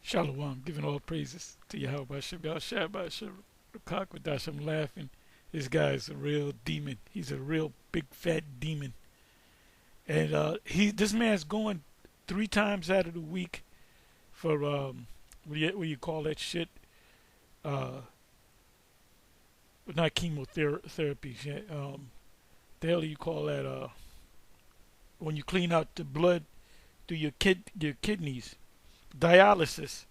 Shalom, giving all praises to Yahweh Shem Yahshua Bashar Rakakwadash. I'm laughing. This guy is a real demon. He's a real big fat demon. And this man's going 3 times out of the week for what do you call that shit? Uh, Not chemotherapy. The hell do you call that? When you clean out the blood through your kidneys, dialysis.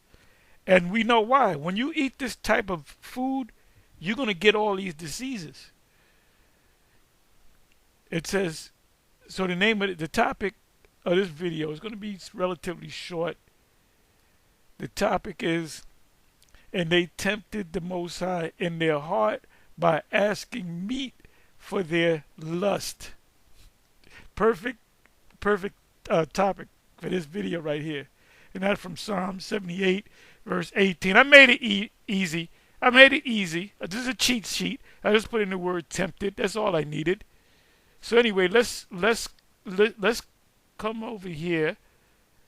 And we know why. When you eat this type of food, you're going to get all these diseases. It says, so the name of the topic of this video is going to be relatively short. The topic is, and they tempted the Most High in their heart by asking meat for their lust. Perfect topic for this video right here. And that's from Psalm 78, verse 18. I made it easy. I made it easy. This is a cheat sheet. I just put in the word tempted. That's all I needed. So anyway, let's come over here.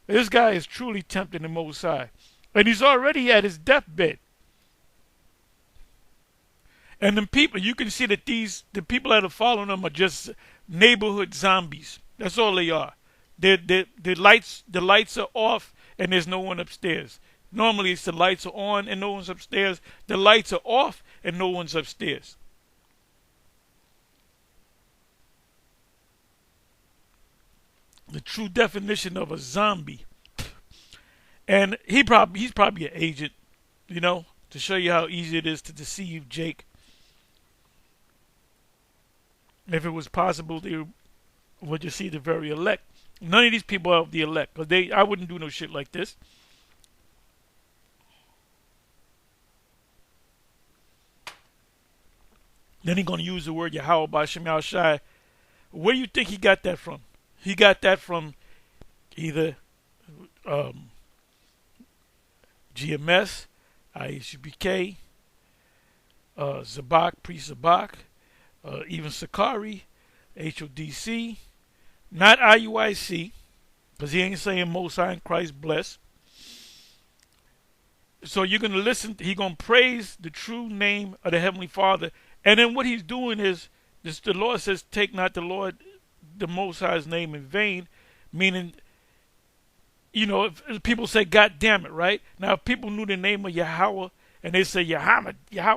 This guy is truly tempting the Most High, and he's already at his deathbed. And the people, you can see that the people that are following him are just neighborhood zombies. That's all they are. The lights are off and there's no one upstairs. Normally it's the lights are on and no one's upstairs. The lights are off and no one's upstairs. The true definition of a zombie. And he's probably an agent, to show you how easy it is to deceive Jake. If it was possible, they would just see the very elect. None of these people are the elect, because I wouldn't do no shit like this. Then he's going to use the word Yahweh by Shem Shai. Where do you think he got that from? He got that from either GMS, IHBK, Zabak, Pre-Zabak, even Sakari, HODC, not IUIC, because he ain't saying Most High in Christ bless. So you're going to listen, he's going to praise the true name of the Heavenly Father. And then what he's doing is, the Lord says, take not the Most High's name in vain, meaning, if people say, God damn it, right? Now, if people knew the name of Yahweh, and they say Yahweh,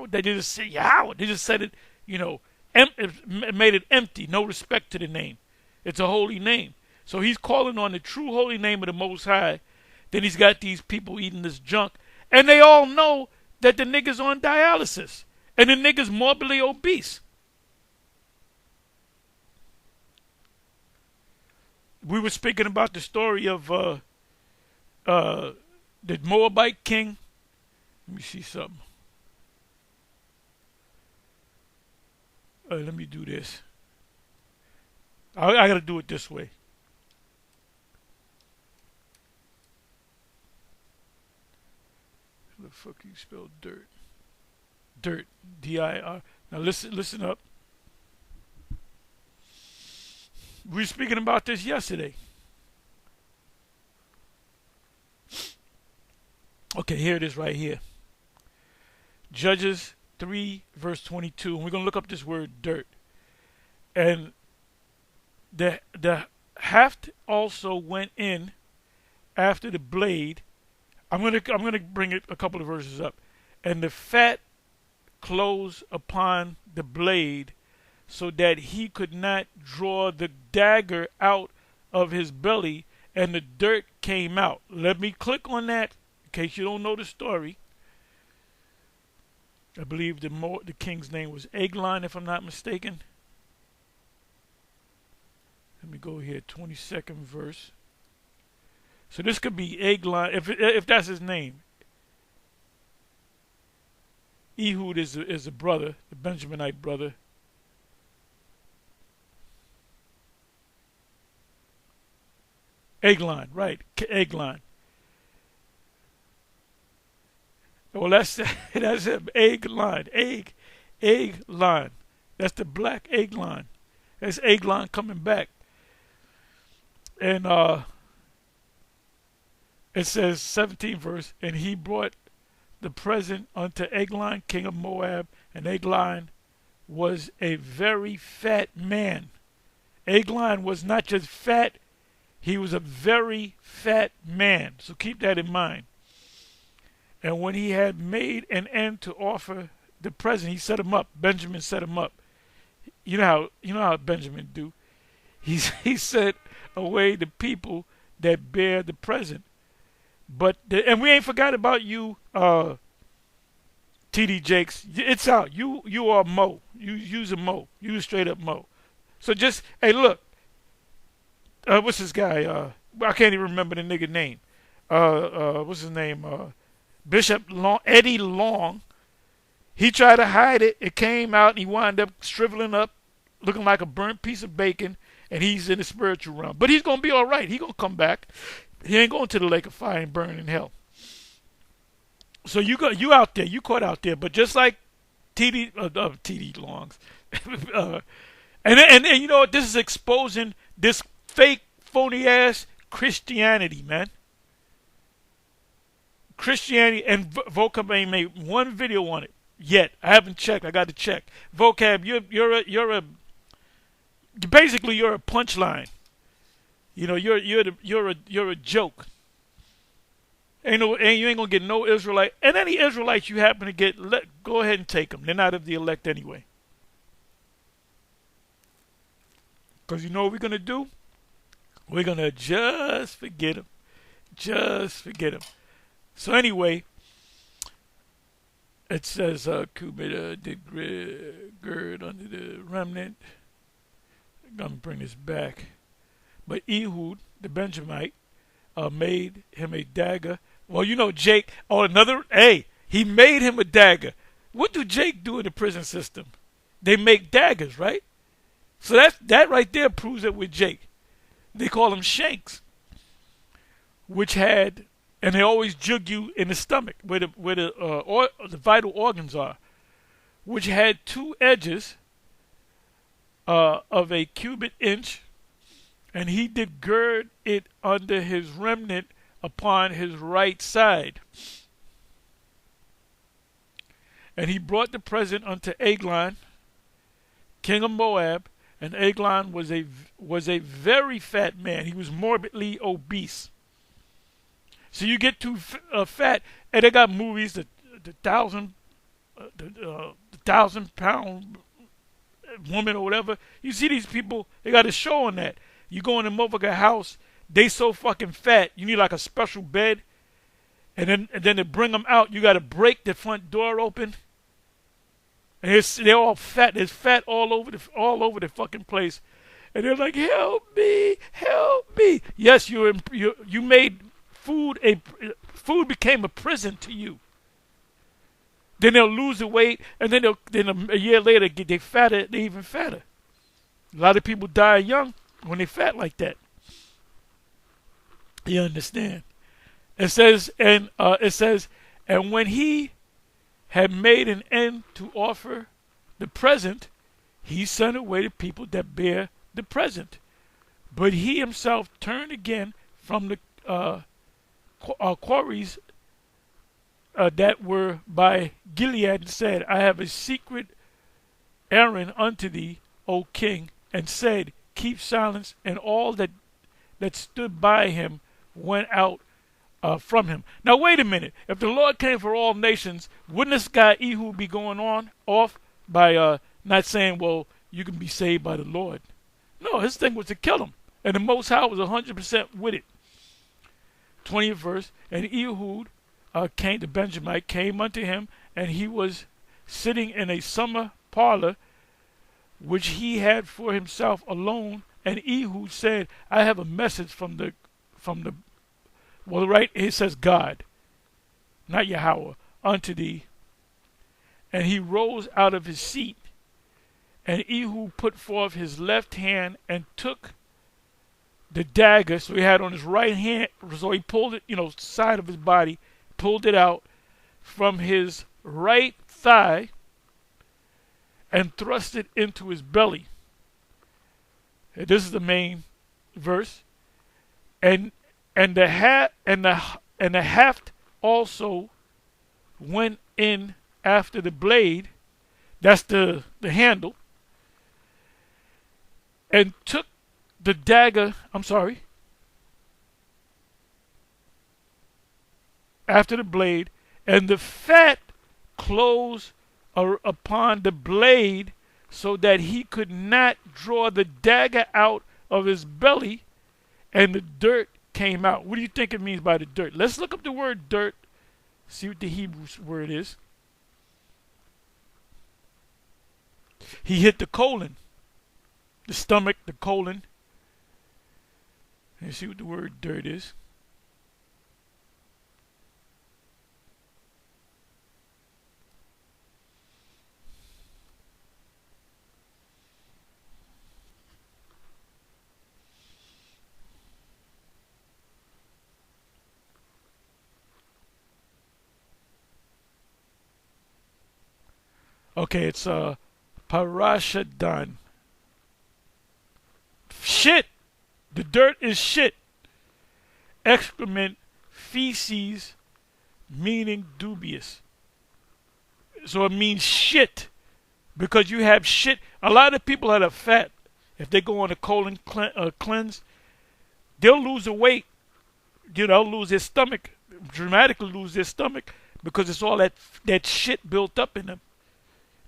they just say Yahweh. They just said it, it made it empty, no respect to the name. It's a holy name. So he's calling on the true holy name of the Most High. Then he's got these people eating this junk. And they all know that the nigga's on dialysis. And the nigga's morbidly obese. We were speaking about the story of the Moabite king. Let me see something. Let me do this. I got to do it this way. How the fuck you spell dirt? Dirt, D-I-R. Now listen up. We were speaking about this yesterday. Okay, here it is right here. Judges 3, verse 22. And we're going to look up this word dirt. And the haft also went in after the blade. I'm gonna bring it a couple of verses up. And the fat closed upon the blade, so that he could not draw the dagger out of his belly, and the dirt came out. Let me click on that in case you don't know the story. I believe the king's name was Eglon, if I'm not mistaken. Let me go here, 22nd verse. So this could be Eglon, if that's his name. Ehud is a brother, the Benjaminite brother. Eglon, right? Eglon. Well, that's him. Eglon. Eglon. That's the black Eglon. That's Eglon coming back. And It says, 17th verse, and he brought the present unto Eglon, king of Moab, and Eglon was a very fat man. Eglon was not just fat, he was a very fat man. So keep that in mind. And when he had made an end to offer the present, he set him up. Benjamin set him up. You know how Benjamin do. He set away the people that bear the present. And we ain't forgot about you, TD Jakes. It's out. You are Mo. You's a Mo. You straight up Mo. So just, hey, look. What's this guy? I can't even remember the nigga name. What's his name? Bishop Long, Eddie Long. He tried to hide it. It came out, and he wound up shriveling up, looking like a burnt piece of bacon, and he's in the spiritual realm. But he's going to be all right. He's going to come back. He ain't going to the lake of fire and burn in hell. So you out there. You caught out there. But just like TD Longs. and you know what? This is exposing this fake, phony-ass Christianity, man. Christianity, and Vocab ain't made one video on it yet. I haven't checked. I got to check. Vocab, you're basically you're a punchline. You know, you're a joke. You ain't gonna get no Israelite, and any Israelites you happen to get, go ahead and take them. They're not of the elect anyway. Because you know what we're gonna do? We're gonna just forget them. Just forget them. So anyway, it says Cubit did gird under the remnant. I'm gonna bring this back. But Ehud, the Benjamite, made him a dagger. Well, you know Jake. Oh, he made him a dagger. What do Jake do in the prison system? They make daggers, right? So that right there proves it with Jake. They call them shanks, and they always jug you in the stomach where the vital organs are, which had two edges of a cubit inch, and he did gird it under his remnant upon his right side. And he brought the present unto Eglon, king of Moab, and Eglon was a very fat man. He was morbidly obese. So you get too fat, and they got movies, the 1,000-pound woman or whatever. You see these people, they got a show on that. You go in a motherfucker house, they so fucking fat, you need like a special bed, and then to bring them out, you got to break the front door open. And they're all fat. There's fat all over the fucking place, and they're like, "Help me, help me!" Yes, you made food became a prison to you. Then they'll lose the weight, and then a year later they fatter. They even fatter. A lot of people die young when they fat like that. You understand? It says, and when he had made an end to offer the present, he sent away the people that bear the present. But he himself turned again from the quarries that were by Gilead, and said, I have a secret errand unto thee, O king, and said, keep silence. And all that stood by him went out from him. Now wait a minute. If the Lord came for all nations, wouldn't this guy Ehud be going off by not saying, well, you can be saved by the Lord? No, his thing was to kill him. And the Most High was 100% with it. 20th verse. And Ehud the Benjamite, came unto him, and he was sitting in a summer parlor, which he had for himself alone. And Ehud said, I have a message from the well, right, it says God, not Yahweh, unto thee. And he rose out of his seat, and Ehud put forth his left hand and took the dagger, so he had on his right hand, so he pulled it, side of his body, pulled it out from his right thigh and thrust it into his belly. And this is the main verse. And the and the haft also went in after the blade, that's the handle, and took the dagger, after the blade, and the fat closed upon the blade, so that he could not draw the dagger out of his belly, and the dirt came out. What do you think it means by the dirt? Let's look up the word dirt, see what the Hebrew word is. He hit the colon, the stomach, the colon. Let's see what the word dirt is. Okay, it's parashadon. Shit. The dirt is shit. Excrement, feces, meaning dubious. So it means shit, because you have shit. A lot of people that are fat, if they go on a colon cleanse, they'll lose the weight. They'll lose their stomach, dramatically lose their stomach, because it's all that shit built up in them.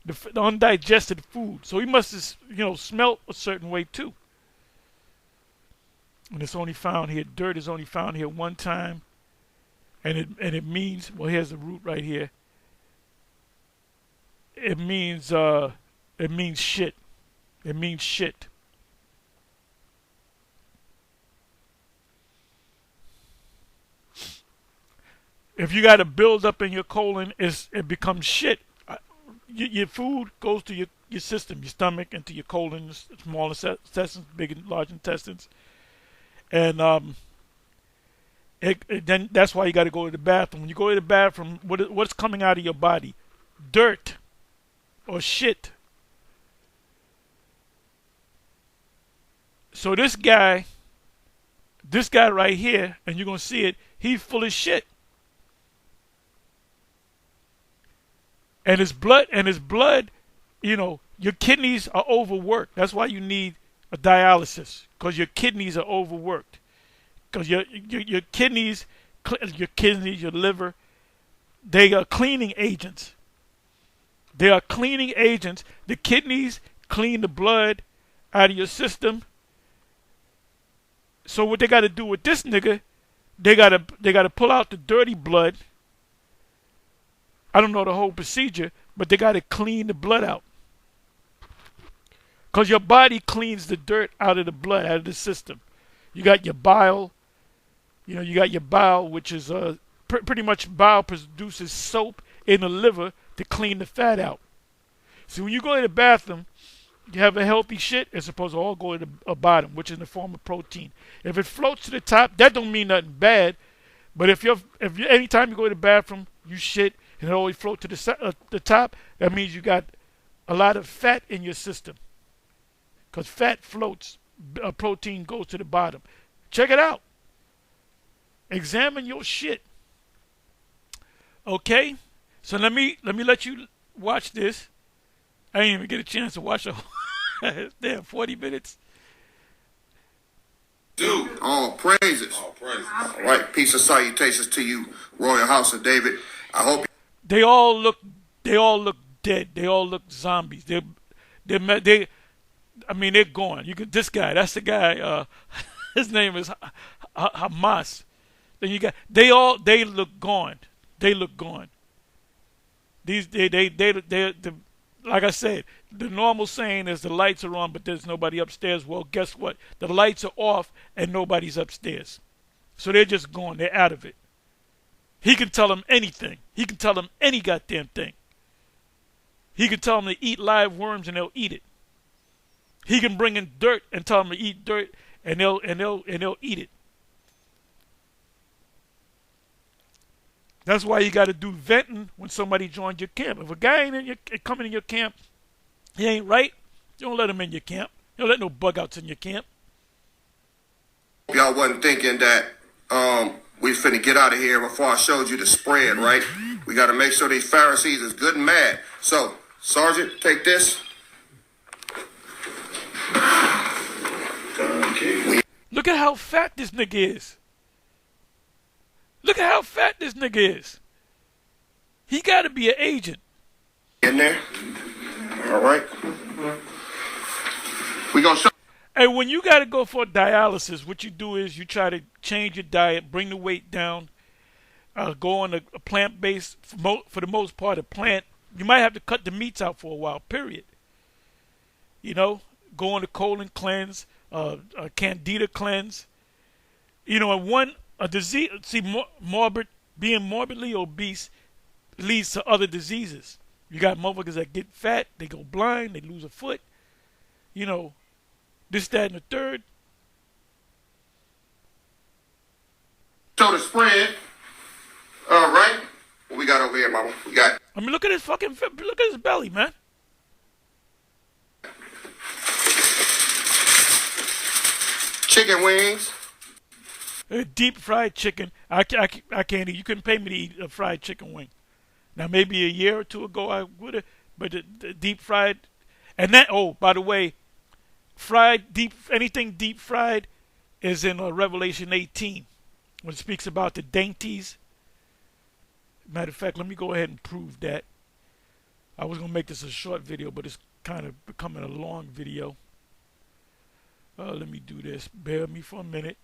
The undigested food. So he must have, smelt a certain way too. And it's only found here. Dirt is only found here one time, and it means, well, here's the root right here. It means shit. It means shit. If you got a build up in your colon, it becomes shit. Your food goes to your system, your stomach, into your colon, small intestines, big and large intestines, and then that's why you got to go to the bathroom. When you go to the bathroom, what's coming out of your body? Dirt or shit. So this guy right here, and you're gonna see it, he's full of shit. And his blood, your kidneys are overworked. That's why you need a dialysis, because your kidneys are overworked. Because your kidneys, your liver, they are cleaning agents. They are cleaning agents. The kidneys clean the blood out of your system. So what they got to do with this nigga, they got to pull out the dirty blood. I don't know the whole procedure, but they got to clean the blood out. Because your body cleans the dirt out of the blood, out of the system. You got your bile. You got your bile, which is pretty much bile produces soap in the liver to clean the fat out. So when you go to the bathroom, you have a healthy shit, it's supposed to all go to the bottom, which is in the form of protein. If it floats to the top, that don't mean nothing bad. But if anytime you go to the bathroom, you shit, and it always float to the top, that means you got a lot of fat in your system. Because fat floats, protein goes to the bottom. Check it out. Examine your shit. Okay? So let me let you watch this. I didn't even get a chance to watch a damn 40 minutes. Dude, all praises. All praises. All right, peace and salutations to you, Royal House of David. I hope they all look dead. They all look zombies. They're gone. This guy. That's the guy. His name is Hamas. Then you got they look gone. They look gone. Like I said, the normal saying is the lights are on, but there's nobody upstairs. Well, guess what? The lights are off and nobody's upstairs. So they're just gone. They're out of it. He can tell them anything. He can tell them any goddamn thing. He can tell them to eat live worms and they'll eat it. He can bring in dirt and tell them to eat dirt and they'll eat it. That's why you got to do vetting when somebody joins your camp. If a guy ain't coming in your camp, he ain't right, you don't let him in your camp. You don't let no bug outs in your camp. y'all wasn't thinking that We finna get out of here before I showed you the spread, right? We got to make sure these Pharisees is good and mad. So, Sergeant, take this. Look at how fat this nigga is. Look at how fat this nigga is. He got to be an agent. In there. All right. We gonna show. And when you got to go for dialysis, what you do is you try to change your diet, bring the weight down, go on a plant-based, for the most part, a plant. You might have to cut the meats out for a while, period. You know, go on a colon cleanse, a candida cleanse. You know, and a disease, being morbidly obese leads to other diseases. You got motherfuckers that get fat, they go blind, they lose a foot. You know, this, that, and the third. Show the spread. All right. What we got over here, mama? We got. I mean, look at his belly, man. Chicken wings. Deep fried chicken. I can't eat. You couldn't pay me to eat a fried chicken wing. Now, maybe a year or two ago I would have, but the deep fried, and that, oh, by the way, anything deep fried is in Revelation 18 when it speaks about the dainties. Matter of fact, let me go ahead and prove that. I was going to make this a short video, but it's kind of becoming a long video. Let me do this. Bear with me for a minute.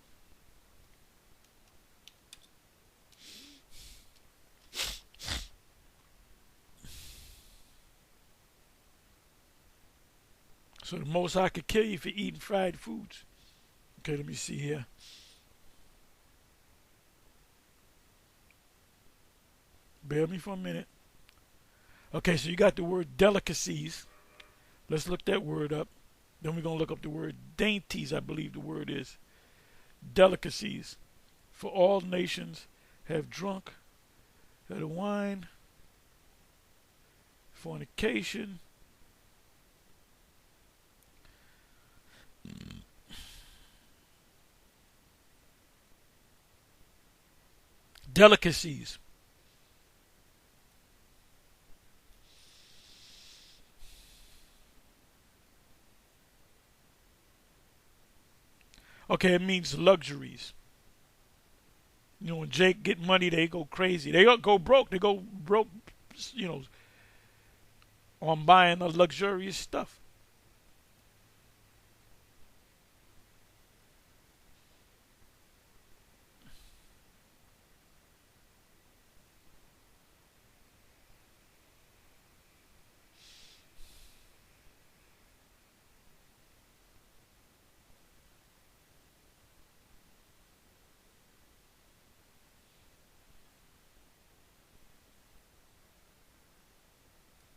So the most I could kill you for eating fried foods. Okay, let me see here. Bear with me for a minute. Okay, so you got the word delicacies. Let's look that word up. Then we're going to look up the word dainties, I believe the word is. Delicacies. For all nations have drunk of the wine, fornication, delicacies. Okay, it means luxuries. You know, when Jake get money, they go crazy. They go broke. They go broke, you know, on buying the luxurious stuff.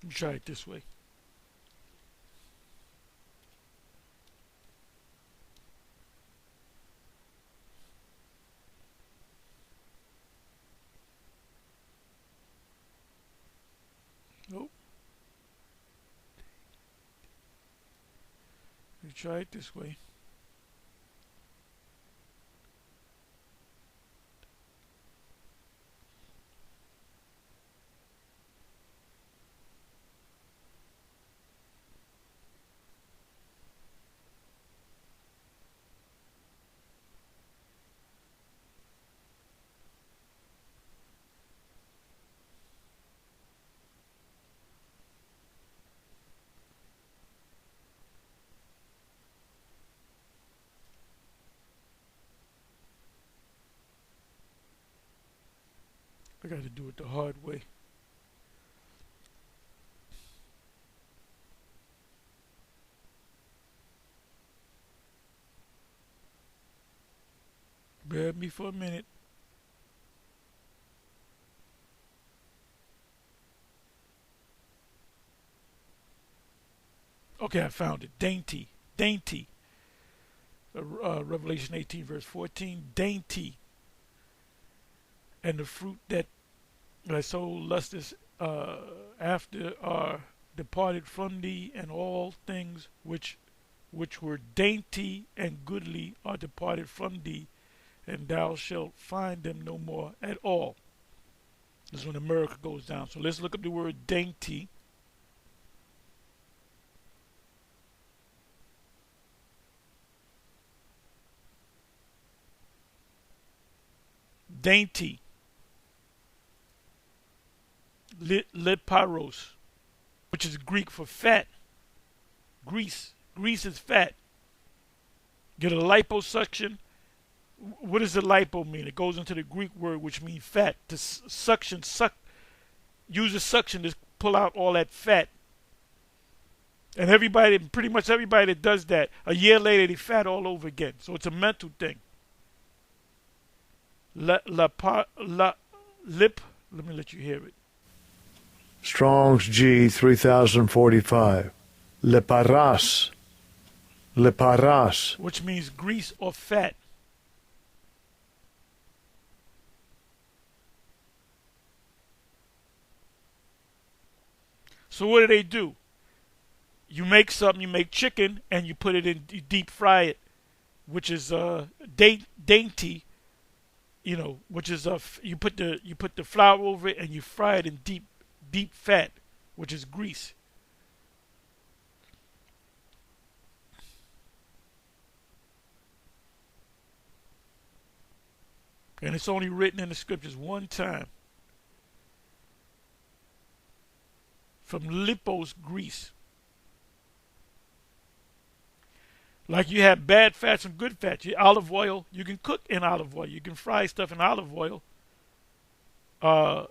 Let me try it this way. Nope. Let me try it this way. I got to do it the hard way. Bear with me for a minute. Okay, I found it. Dainty. Dainty. Revelation 18, verse 14. Dainty. And the fruit that thy soul lusteth after are departed from thee, and all things which were dainty and goodly are departed from thee, and thou shalt find them no more at all. This is when America goes down. So let's look up the word dainty. Dainty. Leparos, which is Greek for fat. Grease. Grease is fat. Get a liposuction. What does the lipo mean? It goes into the Greek word which means fat. To suction, use a suction to pull out all that fat. And everybody, pretty much everybody that does that, a year later they fat all over again. So it's a mental thing. Let me let you hear it. Strong's G 3045. Leparas. Leparas. Which means grease or fat. So what do? You make something, you make chicken, and you put it in, you deep fry it, which is dainty, you know, which is you put the flour over it and you fry it in deep fat, which is grease. And it's only written in the scriptures one time. From lipos, grease. Like you have bad fats and good fats. Olive oil, you can cook in olive oil. You can fry stuff in olive oil. Or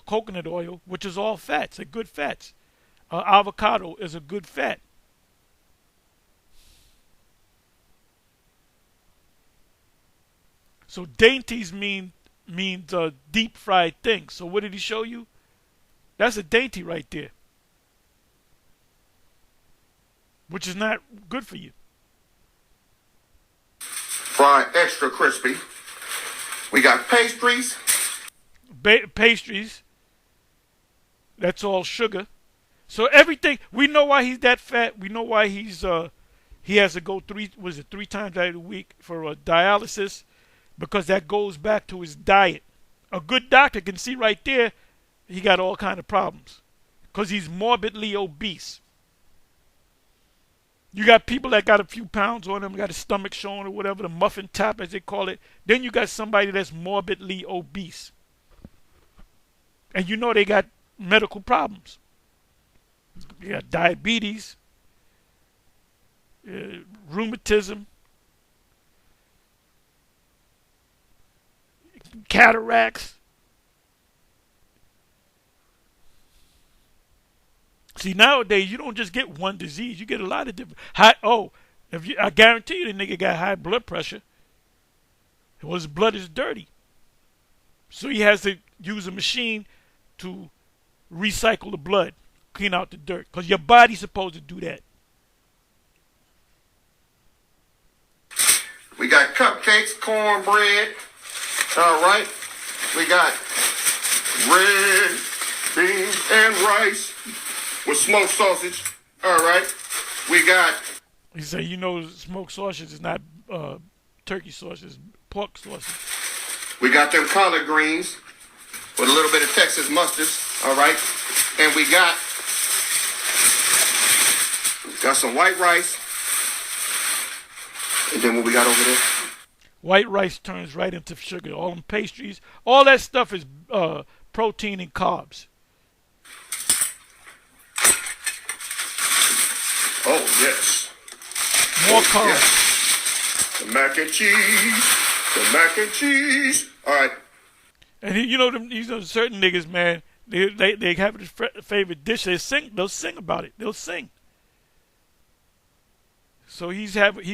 coconut oil, which is all fats, they're good fats. Avocado is a good fat. So dainties means deep fried things. So what did he show you? That's a dainty right there, which is not good for you. Fried extra crispy. We got pastries. Pastries. That's all sugar. So everything, we know why he's that fat. We know why he has to go three times out of the week for dialysis, because that goes back to his diet. A good doctor can see right there he got all kind of problems because he's morbidly obese. You got people that got a few pounds on them, got a stomach showing or whatever, the muffin top as they call it. Then you got somebody that's morbidly obese. And you know they got medical problems. You got diabetes, rheumatism, cataracts. See, nowadays you don't just get one disease; you get a lot of different. I guarantee you, the nigga got high blood pressure. Well, his blood is dirty, so he has to use a machine to recycle the blood, clean out the dirt, because your body's supposed to do that. We got cupcakes, cornbread. All right. We got red beans and rice with smoked sausage. All right. We got. He said, you know, smoked sausage is not turkey sausage, it's pork sausage. We got them collard greens with a little bit of Texas mustard. All right. And we got some white rice. And then what we got over there? White rice turns right into sugar. All them pastries, all that stuff is protein and carbs. Oh, yes. More carbs. Yes. The mac and cheese. The mac and cheese. All right. And you know certain niggas, man, they have a favorite dish. They'll sing about it. They'll sing. So he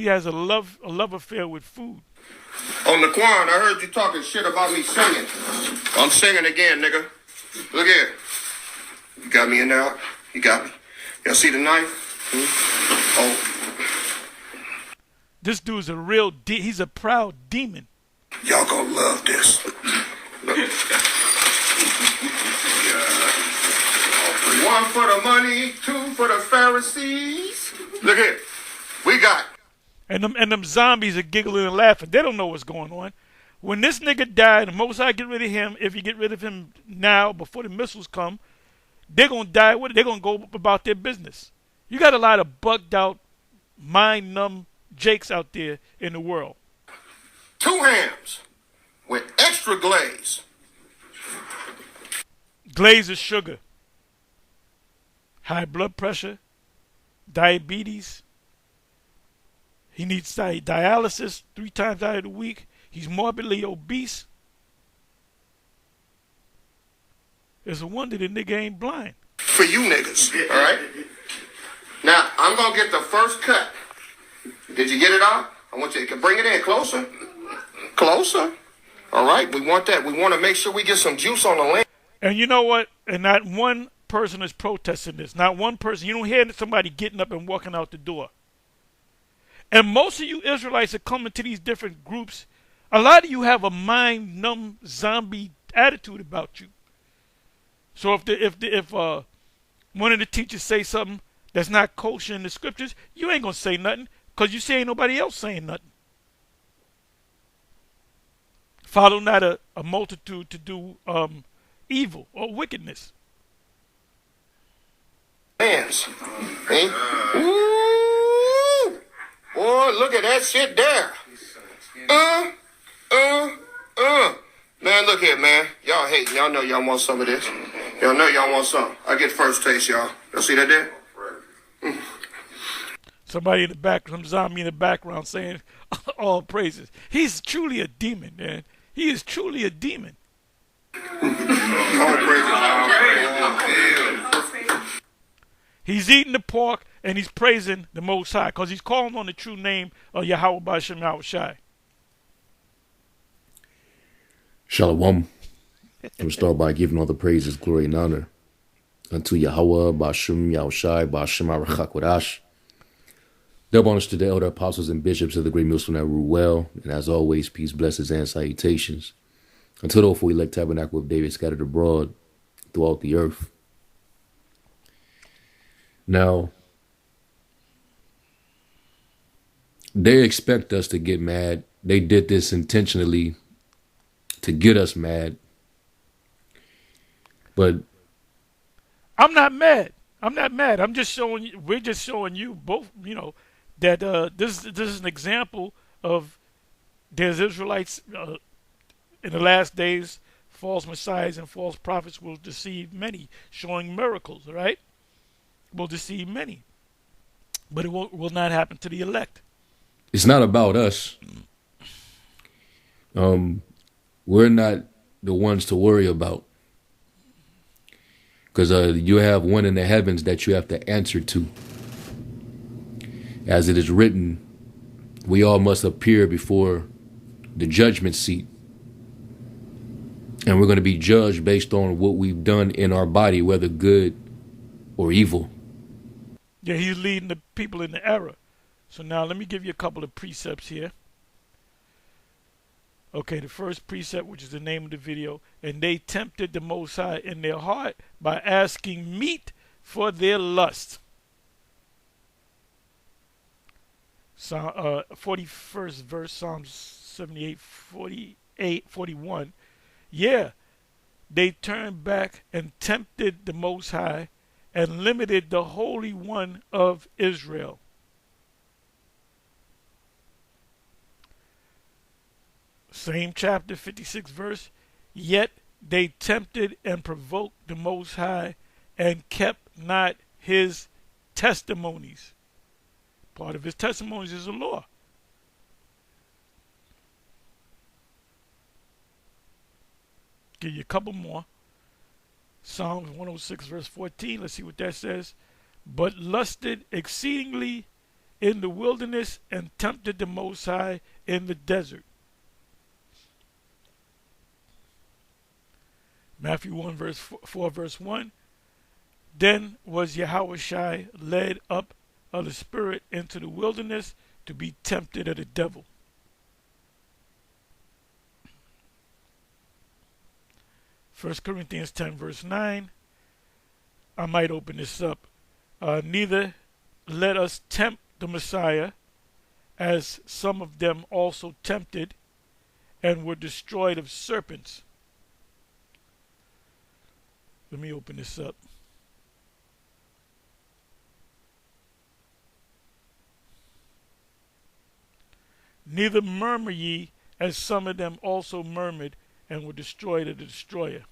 has a love affair with food. On the Quan, I heard you talking shit about me singing. I'm singing again, nigga. Look here. You got me in there. You got me. Y'all see the knife? Oh. This dude's he's a proud demon. Y'all gonna love this. Look. One for the money, two for the Pharisees. Look here. We got. And them zombies are giggling and laughing. They don't know what's going on. When this nigga died, the Most High get rid of him. If you get rid of him now, before the missiles come, they're gonna die with it. They're gonna go about their business. You got a lot of bugged out, mind numb jakes out there in the world. 2 hams with extra glaze. Glaze is sugar. High blood pressure, diabetes. He needs dialysis 3 times out of the week. He's morbidly obese. It's a wonder the nigga ain't blind. For you niggas, all right? Now, I'm going to get the first cut. Did you get it out? I want you to bring it in closer. Closer. All right, we want that. We want to make sure we get some juice on the land. And you know what? And not one person is protesting this. Not one person. You don't hear somebody getting up and walking out the door. And most of you Israelites that come into these different groups, a lot of you have a mind-numb zombie attitude about you. So if one of the teachers say something that's not kosher in the scriptures, you ain't gonna say nothing because you see ain't nobody else saying nothing. Follow not a multitude to do evil or wickedness. Hands. Hey? Ooh! Boy, look at that shit there. Man, look here, man. Y'all hating. Y'all know y'all want some of this. Y'all know y'all want some. I get first taste, y'all. Y'all see that there? Somebody in the back, some zombie in the background saying, all praises. He's truly a demon, man. He is truly a demon. All praises. He's eating the pork and he's praising the Most High because he's calling on the true name of Yahweh B'Shem Yahushai. Shalom. We'll start by giving all the praises, glory, and honor unto Yahweh B'Shem Yahushai B'Shem Arachakwadash. Double honors to the elder apostles and bishops of the great millstone that rule well, and as always, peace, blessings, and salutations unto the hopeful elect tabernacle of David scattered abroad throughout the earth. Now, they expect us to get mad. They did this intentionally to get us mad. But I'm not mad. I'm just showing you, we're just showing you both, that this is an example of there's Israelites in the last days, false messiahs and false prophets will deceive many, showing miracles, all right? Will deceive many. But it will not happen to the elect. It's not about us. We're not the ones to worry about. Because you have one in the heavens that you have to answer to. As it is written, we all must appear before the judgment seat. And we're going to be judged based on what we've done in our body, whether good or evil. Yeah, he's leading the people in the error. So now let me give you a couple of precepts here. Okay, the first precept, which is the name of the video, and they tempted the Most High in their heart by asking meat for their lust. 41st verse, Psalms 78, 41. Yeah, they turned back and tempted the Most High and limited the Holy One of Israel. Same chapter, 56 verse. Yet they tempted and provoked the Most High and kept not his testimonies. Part of his testimonies is the law. Give you a couple more. Psalms 106 verse 14. Let's see what that says. But lusted exceedingly in the wilderness and tempted the Most High in the desert. Matthew 1 verse 4 verse 1. Then was Yahushai led up of the Spirit into the wilderness to be tempted of the devil. First Corinthians 10 verse 9. I might open this up. Neither let us tempt the Messiah, as some of them also tempted and were destroyed of serpents. Let me open this up. Neither murmur ye, as some of them also murmured and were destroyed of the destroyer.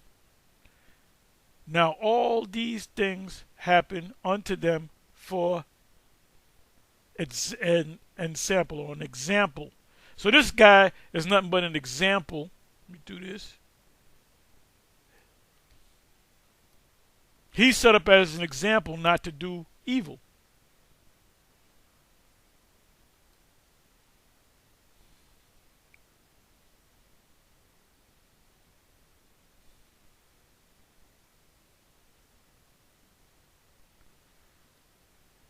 Now all these things happen unto them for an example, or an example. So this guy is nothing but an example. Let me do this. He's set up as an example not to do evil.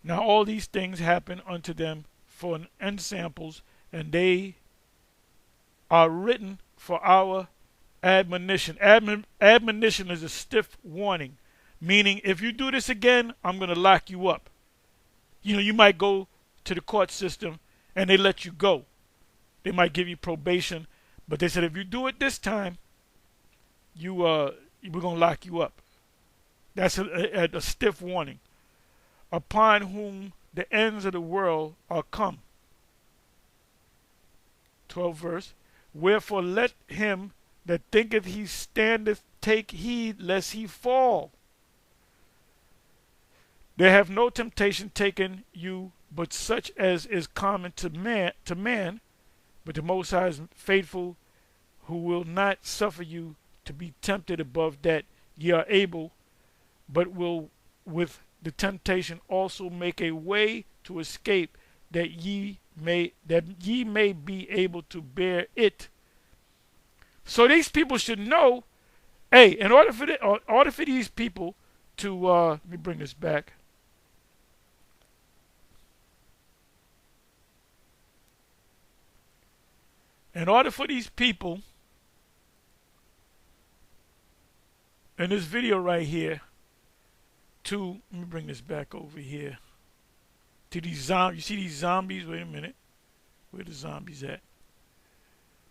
Now all these things happen unto them for an ensamples, and they are written for our admonition. Admonition is a stiff warning, meaning if you do this again, I'm going to lock you up. You know, you might go to the court system and they let you go. They might give you probation, but they said if you do it this time, we're going to lock you up. That's a stiff warning. Upon whom the ends of the world are come. 12th verse. Wherefore let him that thinketh he standeth take heed lest he fall. There have no temptation taken you but such as is common to man, but the Most High is faithful, who will not suffer you to be tempted above that ye are able, but will with the temptation also make a way to escape, that ye may be able to bear it. So these people should know, hey, in order for these people to let me bring this back. In order for these people in this video right here to, let me bring this back over here, to these zombies. You see these zombies? Wait a minute. Where the zombies at?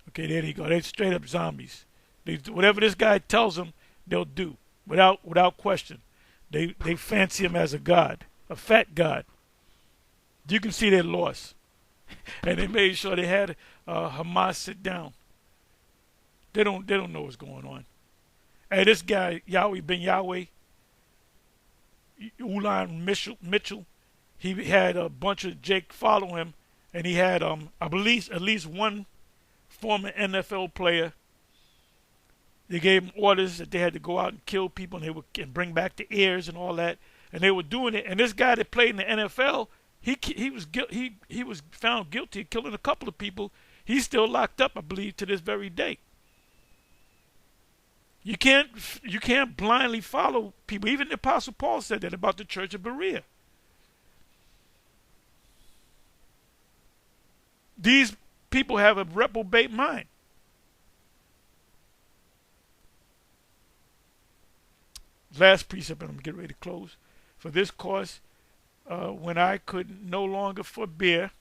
Okay, there they go. They're straight up zombies. Whatever this guy tells them, they'll do without question. They fancy him as a god, a fat god. You can see they're lost. And they made sure they had Hamas sit down. They don't know what's going on. Hey, this guy, Yahweh Ben Yahweh, Eglon Mitchell, he had a bunch of Jake follow him, and he had I believe at least one former NFL player. They gave him orders that they had to go out and kill people, and bring back the heirs and all that, and they were doing it. And this guy that played in the NFL, he was found guilty of killing a couple of people. He's still locked up, I believe, to this very day. You can't blindly follow people. Even the Apostle Paul said that about the church of Berea. These people have a reprobate mind. Last precept, and I'm getting ready to close. For this cause, when I could no longer forbear,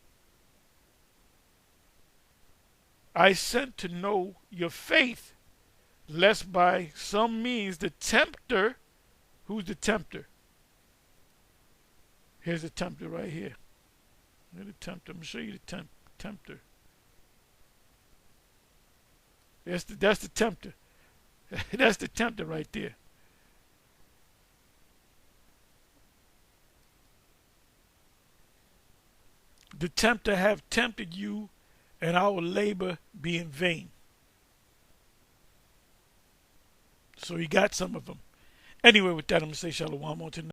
I sent to know your faith, lest by some means the tempter, who's the tempter? Here's the tempter right here. Here's the tempter. I'm going to show you the tempter. That's the tempter. That's the tempter right there. The tempter have tempted you, and our labor be in vain. So he got some of them. Anyway, with that, I'm going to say shalom on to